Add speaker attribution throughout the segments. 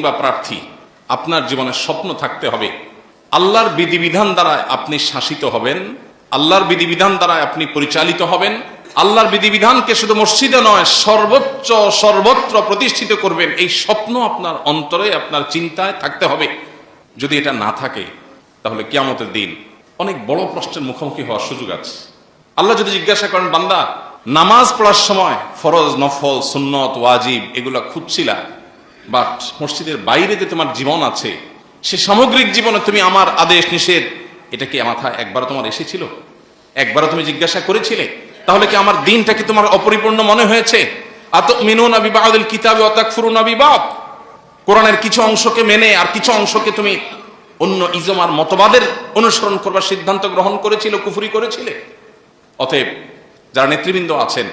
Speaker 1: বা প্রার্থী, আপনার জীবনে স্বপ্ন থাকতে হবে আল্লাহর বিধিবিধান দ্বারা আপনি শাসিত হবেন, আল্লাহর বিধিবিধান দ্বারা আপনি পরিচালিত হবেন, আল্লাহর বিধিবিধানকে শুধু মসজিদে নয় সর্বোচ্চ সর্বত্র প্রতিষ্ঠিত করবেন। এই স্বপ্ন আপনার অন্তরে, আপনার চিন্তায় থাকতে হবে। যদি এটা না থাকে তাহলে কিয়ামতের দিন অনেক বড় প্রশ্নের মুখোমুখি হওয়ার সুযোগ আছে। আল্লাহ যদি জিজ্ঞাসা করেন, বান্দা নামাজ পড়ার সময় ফরজ, নফল, সুন্নত, ওয়াজিব এগুলা খুঁজছিলা, বাট মসজিদের বাইরে যে তোমার জীবন আছে, সে সামগ্রিক জীবনে তুমি আমার আদেশ নিষেধ এটা কি মাথায় একবার তোমার এসেছিল? একবারও তুমি জিজ্ঞাসা করেছিলে? তাহলে কি আমার দিনটা কি তোমার অপরিপূর্ণ মনে হয়েছে? আতুমিনুনা বিবাদিল কিতাবি ওয়া তাকফুরুনা বিবাদ, কোরআনের কিছু অংশকে মেনে আর কিছু অংশকে তুমি অন্য ইজম আর মতবাদের অনুসরণ করবার সিদ্ধান্ত গ্রহণ করেছিল, কুফরি করেছিলে। অতএব যারা নেতৃবৃন্দ আছেন,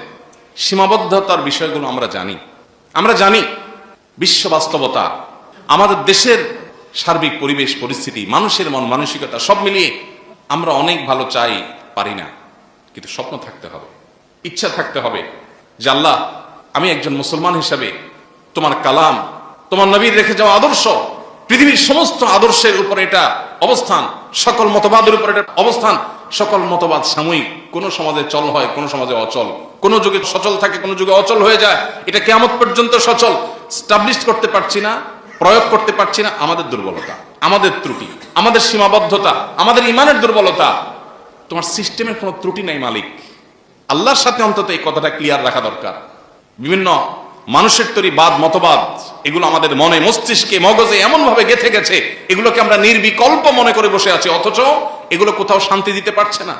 Speaker 1: সীমাবদ্ধতার বিষয়গুলো আমরা জানি বিশ্ব বাস্তবতা, আমাদের দেশের সার্বিক পরিবেশ পরিস্থিতি, মানুষের মন মানসিকতা সব মিলিয়ে আমরা অনেক ভালো চাই, পারি না। কিন্তু স্বপ্ন থাকতে হবে, ইচ্ছা থাকতে হবে যে আল্লাহ, আমি একজন মুসলমান হিসাবে তোমার কালাম, তোমার নবীর রেখে যাওয়া আদর্শ, পৃথিবীর সমস্ত আদর্শের উপরে এটা অবস্থান, সকল মতবাদের উপরে এটা অবস্থান। সকল মতবাদ সাময়িক, কোন সমাজে চল হয়, কোন সমাজে অচল, কোন যুগে সচল থাকে, কোন যুগে অচল হয়ে যায়। এটা কিয়ামত পর্যন্ত সচল স্টাবলিশ করতে পারছি না, প্রয়োগ করতে পারছি না। আমাদের দুর্বলতা, আমাদের ত্রুটি, আমাদের সীমাবদ্ধতা, আমাদের ইমানের দুর্বলতা। তোমার সিস্টেমের কোনো ত্রুটি নাই মালিক। আল্লাহর সাথে অন্তত এই কথাটা ক্লিয়ার রাখা দরকার। বিভিন্ন মানুষের তৈরি বাদ, মতবাদ এগুলো আমাদের মনে, মস্তিষ্কে, মগজে এমন ভাবে গেঁথে গেছে, এগুলোকে আমরা নির্বিকল্প মনে করে বসে আছি, অথচ এগুলো কোথাও শান্তি দিতে পারছে না।